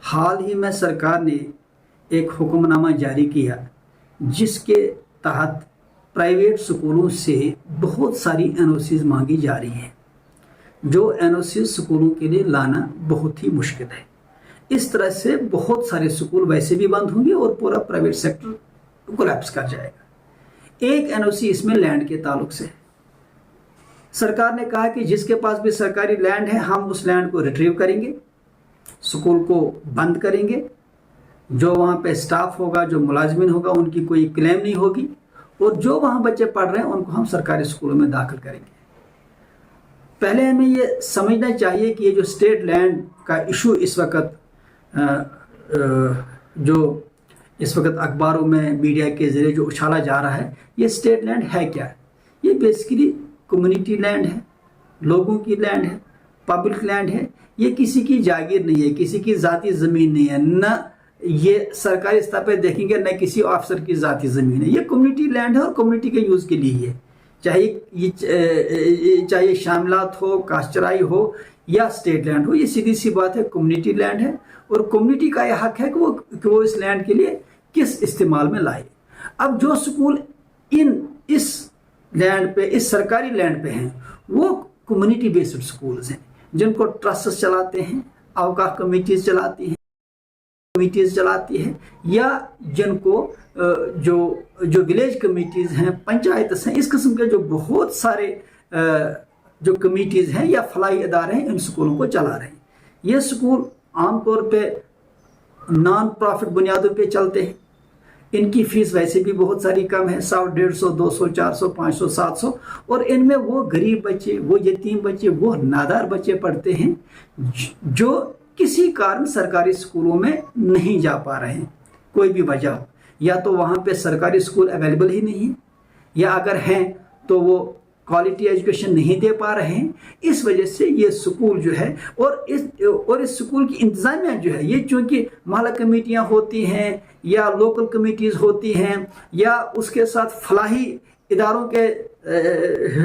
हाल ही में सरकार ने एक हुक्मनामा जारी किया जिसके तहत प्राइवेट स्कूलों से बहुत सारी एनओसीज मांगी जा रही हैं, जो एनओसीज स्कूलों के लिए लाना बहुत ही मुश्किल है। इस तरह से बहुत सारे स्कूल वैसे भी बंद होंगे और पूरा प्राइवेट सेक्टर कोलैप्स कर जाएगा। एक एनओसी इसमें लैंड के ताल्लुक से सरकार ने कहा कि जिसके पास भी सरकारी लैंड है हम उस लैंड को रिट्रीव करेंगे, स्कूल को बंद करेंगे, जो वहाँ पे स्टाफ होगा, जो मुलाजमिन होगा, उनकी कोई क्लेम नहीं होगी और जो वहाँ बच्चे पढ़ रहे हैं उनको हम सरकारी स्कूलों में दाखिल करेंगे। पहले हमें ये समझना चाहिए कि ये जो स्टेट लैंड का इशू इस वक्त अखबारों में मीडिया के जरिए जो उछाला जा रहा है, ये स्टेट लैंड है क्या? ये बेसिकली कम्युनिटी लैंड है, लोगों की लैंड है, पब्लिक लैंड है। ये किसी की जागीर नहीं है, किसी की ज़ाती ज़मीन नहीं है, न ये सरकारी स्तर पर देखेंगे न किसी ऑफिसर की ज़ाती ज़मीन है। ये कम्युनिटी लैंड है और कम्युनिटी के यूज़ के लिए ही है, चाहे शामिलात हो, काश्तराई हो या स्टेट लैंड हो। ये सीधी सी बात है, कम्युनिटी लैंड है और कम्युनिटी का यह हक है कि वो इस लैंड के लिए किस इस्तेमाल में लाए। अब जो स्कूल इस लैंड पे, इस सरकारी लैंड पे हैं, वो कम्युनिटी बेस्ड स्कूल्स हैं जिनको ट्रस्ट चलाते हैं, औकाफ कमेटीज चलाती है या जिनको जो विलेज कमेटीज हैं, पंचायत हैं, इस किस्म के जो बहुत सारे जो कमेटीज हैं या फलाई इदारे हैं, इन स्कूलों को चला रहे हैं। ये स्कूल आमतौर पे नॉन प्रॉफिट बुनियादों पे चलते हैं। इनकी फीस वैसे भी बहुत सारी कम है, 100, 150, 200, 400, 500, 700, और इनमें वो गरीब बच्चे, वो यतीम बच्चे, वो नादार बच्चे पढ़ते हैं जो किसी कारण सरकारी स्कूलों में नहीं जा पा रहे हैं। कोई भी वजह हो, या तो वहाँ पे सरकारी स्कूल अवेलेबल ही नहीं है, या अगर हैं तो वो क्वालिटी एजुकेशन नहीं दे पा रहे हैं। इस वजह से ये स्कूल जो है और इस स्कूल की इंतजामिया जो है, ये चूँकि महल्ला कमेटियाँ होती हैं या लोकल कमेटीज़ होती हैं या उसके साथ फलाही इदारों के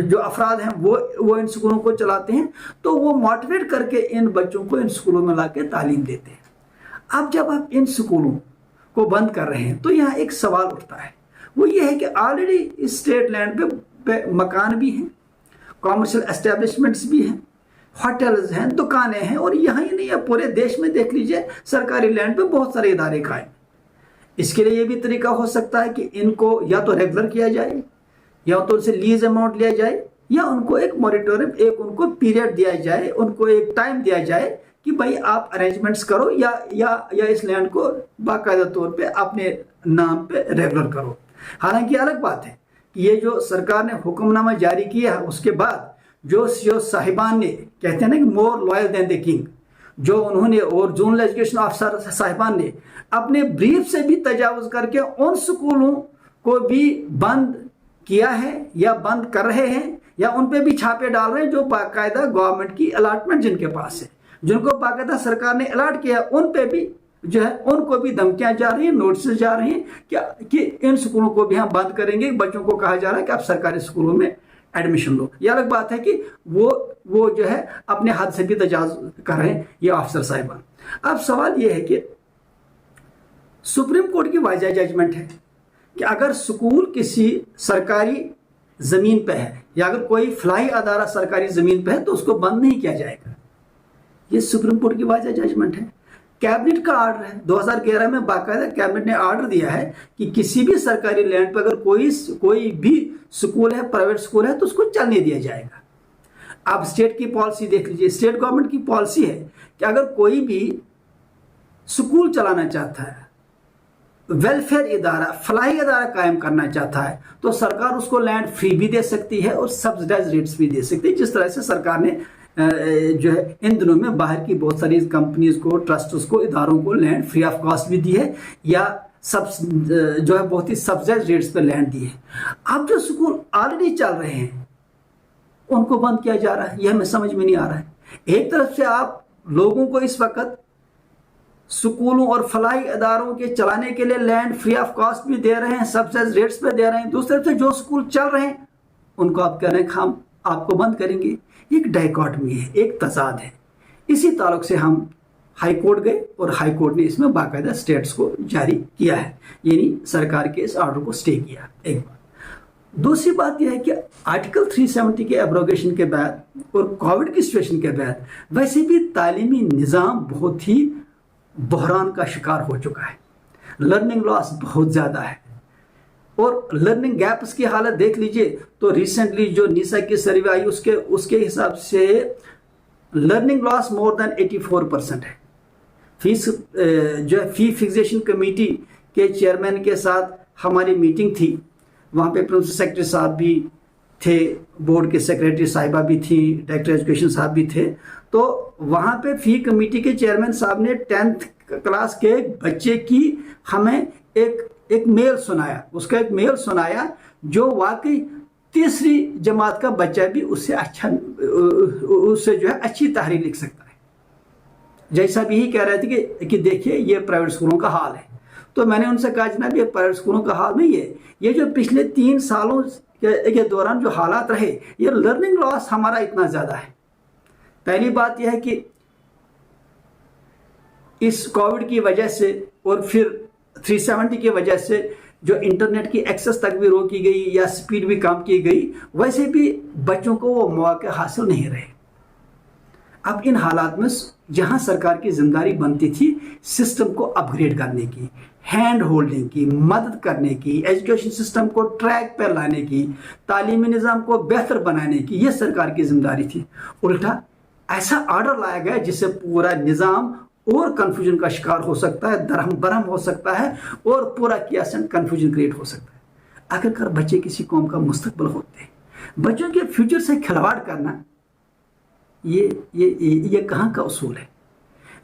जो अफराद हैं वो इन स्कूलों को चलाते हैं, तो वो मोटिवेट करके इन बच्चों को इन स्कूलों में ला के तालीम देते हैं। अब जब आप इन स्कूलों को बंद कर रहे हैं तो यहाँ एक सवाल उठता है, वो ये है कि ऑलरेडी इस स्टेट लैंड पे मकान भी हैं, कॉमर्शियल एस्टेब्लिशमेंट्स भी हैं, होटल्स हैं, दुकानें हैं, और यहाँ ही नहीं है, पूरे देश में देख लीजिए सरकारी लैंड पे बहुत सारे इदारे कायम। इसके लिए ये भी तरीका हो सकता है कि इनको या तो रेगुलर किया जाए, या तो उनसे लीज अमाउंट लिया जाए, या उनको एक मॉरिटोरियम, एक उनको पीरियड दिया जाए, उनको एक टाइम दिया जाए कि भाई आप अरेंजमेंट्स करो या इस लैंड को बाकायदा तौर पे अपने नाम पे रेगुलर करो। हालांकि अलग बात है कि ये जो सरकार ने हुक्मनामा जारी किया है, उसके बाद जो साहिबान ने, कहते हैं ना कि more loyal than the king, जो उन्होंने और जोनल एजुकेशन ऑफिसर साहिबान ने अपने ब्रीफ से भी तजावुज करके उन स्कूलों को भी बंद किया है या बंद कर रहे हैं, या उन पे भी छापे डाल रहे हैं जो बाकायदा गवर्नमेंट की अलॉटमेंट जिनके पास है, जिनको बाकायदा सरकार ने अलॉट किया, उन पे भी जो है उनको भी धमकियां जा रही हैं, नोटिस जा रही हैं कि इन स्कूलों को भी हम बंद करेंगे। बच्चों को कहा जा रहा है कि आप सरकारी स्कूलों में एडमिशन लो। यह अलग बात है कि वो जो है अपने हद से भी तजावुज कर रहे हैं ये ऑफिसर साहिबान। अब सवाल ये है कि सुप्रीम कोर्ट की वाज़ह जजमेंट है कि अगर स्कूल किसी सरकारी जमीन पे है या अगर कोई फलाही अदारा सरकारी जमीन पे है तो उसको बंद नहीं किया जाएगा। ये सुप्रीम कोर्ट की वाज़ह जजमेंट है, कैबिनेट का ऑर्डर है। 2011 में बाकायदा कैबिनेट ने ऑर्डर दिया है कि किसी भी सरकारी लैंड पर अगर कोई भी स्कूल है, प्राइवेट स्कूल है, तो उसको चलने दिया जाएगा। अब स्टेट की पॉलिसी देख लीजिए, स्टेट गवर्नमेंट की पॉलिसी है कि अगर कोई भी स्कूल चलाना चाहता है, वेलफेयर इदारा, फलाही इदारा कायम करना चाहता है, तो सरकार उसको लैंड फ्री भी दे सकती है और सब्सिडाइज रेट्स भी दे सकती है, जिस तरह से सरकार ने जो है इन दिनों में बाहर की बहुत सारी कंपनीज को, ट्रस्ट्स को, इदारों को लैंड फ्री ऑफ कॉस्ट भी दी है, या जो है बहुत ही सब्सिडाइज रेट्स पे लैंड दी है। अब जो स्कूल ऑलरेडी चल रहे हैं उनको बंद किया जा रहा है, यह हमें समझ में नहीं आ रहा है। एक तरफ से आप लोगों को इस वक्त स्कूलों और फलाही इदारों के चलाने के लिए लैंड फ्री ऑफ कॉस्ट भी दे रहे हैं, सब्सिडाइज रेट्स पे दे रहे हैं, दूसरी तरफ से जो स्कूल चल रहे हैं उनको आप कह रहे हैं कि हम आपको बंद करेंगे। एक डाइकॉटमी है, एक तजाद है। इसी ताल्लुक से हम हाई कोर्ट गए और हाई कोर्ट ने इसमें बाकायदा स्टेट्स को जारी किया है, यानी सरकार के इस ऑर्डर को स्टे किया। एक बात। दूसरी बात यह है कि आर्टिकल 370 के एब्रोगेशन के बाद और कोविड की सिचुएशन के बाद वैसे भी तालीमी निज़ाम बहुत ही बहरान का शिकार हो चुका है। लर्निंग लॉस बहुत ज़्यादा है और लर्निंग गैप्स की हालत देख लीजिए तो रिसेंटली जो नीसा की सर्वे आई उसके हिसाब से लर्निंग लॉस मोर देन 84% है। फीस जो है फी फिक्सेशन कमेटी के चेयरमैन के साथ हमारी मीटिंग थी, वहाँ पे प्रिंसिपल सेक्रेटरी साहब भी थे, बोर्ड के सेक्रेटरी साहिबा भी थी, डायरेक्टर एजुकेशन साहब भी थे। तो वहाँ पे फी कमेटी के चेयरमैन साहब ने 10th क्लास के बच्चे की हमें एक मेल सुनाया, उसका एक मेल सुनाया जो वाकई तीसरी जमात का बच्चा भी उससे जो है अच्छी तहरीर लिख सकता है। जैसा भी ही कह रहे थे कि देखिए ये प्राइवेट स्कूलों का हाल है। तो मैंने उनसे कहा जनाब ये प्राइवेट स्कूलों का हाल नहीं है, ये जो पिछले 3 सालों के दौरान जो हालात रहे, ये लर्निंग लॉस हमारा इतना ज़्यादा है। पहली बात यह है कि इस कोविड की वजह से और फिर 370 की वजह से जो इंटरनेट की एक्सेस तक भी रोकी गई या स्पीड भी कम की गई, वैसे भी बच्चों को वो मौके हासिल नहीं रहे। अब इन हालात में जहां सरकार की जिम्मेदारी बनती थी सिस्टम को अपग्रेड करने की, हैंड होल्डिंग की, मदद करने की, एजुकेशन सिस्टम को ट्रैक पर लाने की, तालीमी निज़ाम को बेहतर बनाने की, यह सरकार की जिम्मेदारी थी। उल्टा ऐसा ऑर्डर लाया गया जिससे पूरा निज़ाम और कंफ्यूजन का शिकार हो सकता है, दरहम बरहम हो सकता है और पूरा कियासन कंफ्यूजन क्रिएट हो सकता है। आखिरकार बच्चे किसी कौम का मुस्तकबिल होते हैं, बच्चों के फ्यूचर से खिलवाड़ करना ये कहाँ का उसूल है?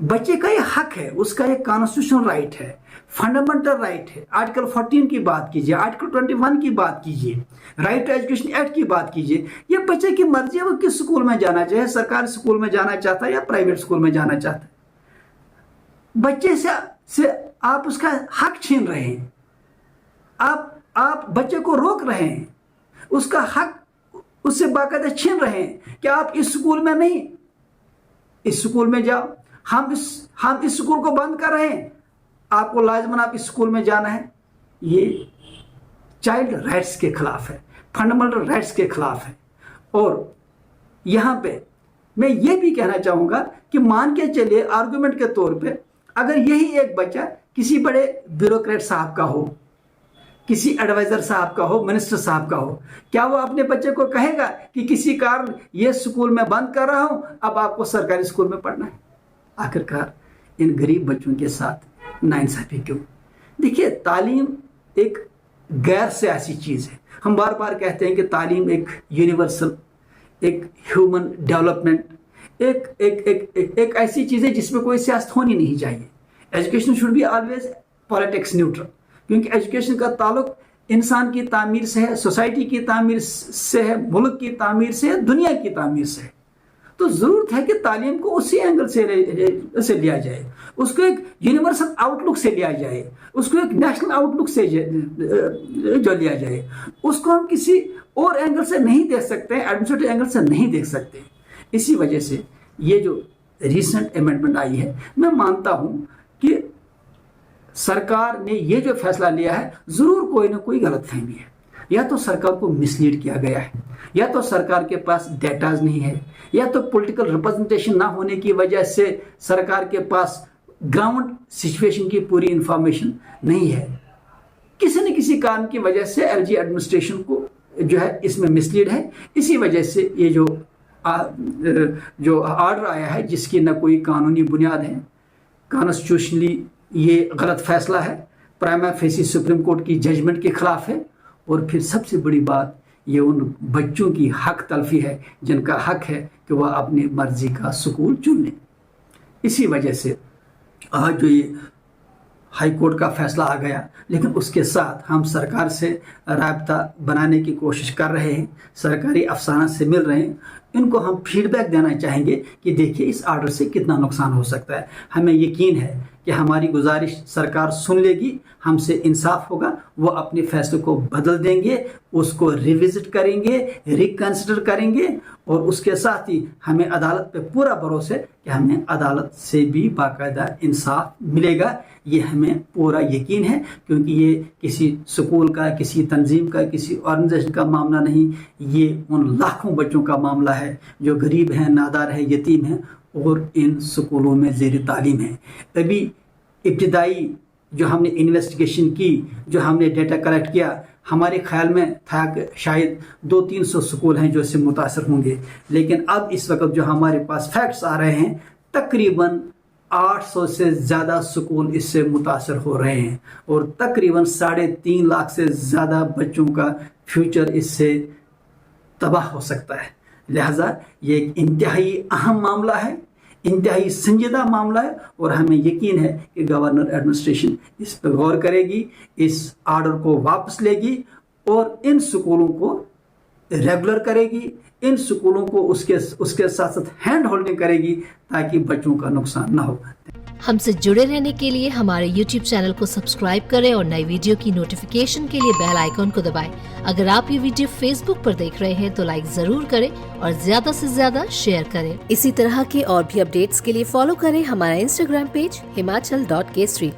बच्चे का ये हक है, उसका एक कॉन्स्टिट्यूशनल राइट है, फंडामेंटल राइट है। आर्टिकल 14 की बात कीजिए, आर्टिकल 21 की बात कीजिए, राइट टू एजुकेशन एक्ट की बात कीजिए। ये बच्चे की मर्जी है वो किस स्कूल में जाना चाहे, सरकारी स्कूल में जाना चाहता है या प्राइवेट स्कूल में जाना चाहता है। बच्चे से आप उसका हक छीन रहे हैं, आप बच्चे को रोक रहे हैं, उसका हक उससे बाकायदा छीन रहे हैं कि आप इस स्कूल में नहीं, इस स्कूल में जाओ। हम इस स्कूल को बंद कर रहे हैं, आपको लाजमन आप इस स्कूल में जाना है। ये चाइल्ड राइट्स के खिलाफ है, फंडामेंटल राइट्स के खिलाफ है। और यहाँ पे मैं ये भी कहना चाहूँगा कि मान के चलिए आर्गुमेंट के तौर पे अगर यही एक बच्चा किसी बड़े ब्यूरोक्रेट साहब का हो, किसी एडवाइजर साहब का हो, मिनिस्टर साहब का हो, क्या वो अपने बच्चे को कहेगा कि किसी कारण ये स्कूल में बंद कर रहा हूं, अब आपको सरकारी स्कूल में पढ़ना है? आखिरकार इन गरीब बच्चों के साथ नाइंसाफी क्यों? देखिए, तालीम एक गैर सियासी चीज़ है। हम बार बार कहते हैं कि तालीम एक यूनिवर्सल, एक ह्यूमन डेवलपमेंट, एक ऐसी चीज़ है जिसमें कोई सियासत होनी नहीं चाहिए। Education should be always politics neutral, क्योंकि एजुकेशन का ताल्लुक इंसान की तामीर से है, सोसाइटी की तामीर से है, मुल्क की तामीर से है, दुनिया की तामीर से है। तो ज़रूरत है कि तालीम को उसी एंगल से लिया जाए, उसको एक यूनिवर्सल आउटलुक से लिया जाए, उसको एक नेशनल आउटलुक से जो लिया जाए। उसको हम किसी और एंगल से नहीं देख सकते, एडमिनिस्ट्रेटिव एंगल से नहीं देख सकते। इसी वजह से ये जो रिसेंट अमेंडमेंट आई है, मैं मानता हूँ कि सरकार ने ये जो फैसला लिया है ज़रूर कोई ना कोई गलतफहमी है। या तो सरकार को मिसलीड किया गया है, या तो सरकार के पास डेटाज नहीं है, या तो पॉलिटिकल रिप्रेजेंटेशन ना होने की वजह से सरकार के पास ग्राउंड सिचुएशन की पूरी इंफॉर्मेशन नहीं है। किसी न किसी कारण की वजह से एलजी एडमिनिस्ट्रेशन को जो है इसमें मिसलीड है। इसी वजह से ये जो ऑर्डर आया है जिसकी न कोई कानूनी बुनियाद है, कॉन्स्टिट्यूशनली ये गलत फैसला है, प्राइमा फेसी सुप्रीम कोर्ट की जजमेंट के खिलाफ है। और फिर सबसे बड़ी बात ये उन बच्चों की हक तलफी है जिनका हक है कि वह अपनी मर्जी का स्कूल चुन लें। इसी वजह से आज जो ये हाई कोर्ट का फैसला आ गया, लेकिन उसके साथ हम सरकार से राब्ता बनाने की कोशिश कर रहे हैं, सरकारी अफसरान से मिल रहे हैं, इनको हम फीडबैक देना चाहेंगे कि देखिए इस आर्डर से कितना नुकसान हो सकता है। हमें यकीन है कि हमारी गुजारिश सरकार सुन लेगी, हमसे इंसाफ होगा, वो अपने फैसले को बदल देंगे, उसको रिविजिट करेंगे, रिकंसिडर करेंगे, और उसके साथ ही हमें अदालत पे पूरा भरोसा है कि हमें अदालत से भी बाकायदा इंसाफ मिलेगा। ये हमें पूरा यकीन है, क्योंकि ये किसी स्कूल का, किसी तंजीम का, किसी ऑर्गेनाइजेशन का मामला नहीं, ये उन लाखों बच्चों का मामला है जो गरीब हैं, नादार हैं, यतीम हैं और इन स्कूलों में ज़ेर तालीम है। अभी इब्तिदाई जो हमने इन्वेस्टिगेशन की, जो हमने डेटा कलेक्ट किया, हमारे ख्याल में था कि शायद 200-300 स्कूल हैं जो इससे मुतासर होंगे, लेकिन अब इस वक्त जो हमारे पास फैक्ट्स आ रहे हैं, तकरीबन 800 से ज़्यादा स्कूल इससे मुतासर हो रहे हैं और तकरीबन 3.5 लाख से ज़्यादा बच्चों का फ्यूचर इससे तबाह हो सकता है। लिहाजा ये एक इंतहाई अहम मामला है, इंतहाई संजीदा मामला है, और हमें यकीन है कि गवर्नर एडमिनिस्ट्रेशन इस पर गौर करेगी, इस आर्डर को वापस लेगी और इन स्कूलों को रेगुलर करेगी, इन स्कूलों को उसके साथ साथ हैंड होल्डिंग करेगी ताकि बच्चों का नुकसान ना हो। हमसे जुड़े रहने के लिए हमारे YouTube चैनल को सब्सक्राइब करें और नई वीडियो की नोटिफिकेशन के लिए बेल आइकॉन को दबाएं। अगर आप ये वीडियो Facebook पर देख रहे हैं तो लाइक जरूर करें और ज्यादा से ज्यादा शेयर करें। इसी तरह के और भी अपडेट्स के लिए फॉलो करें हमारा Instagram पेज himachal.kesri।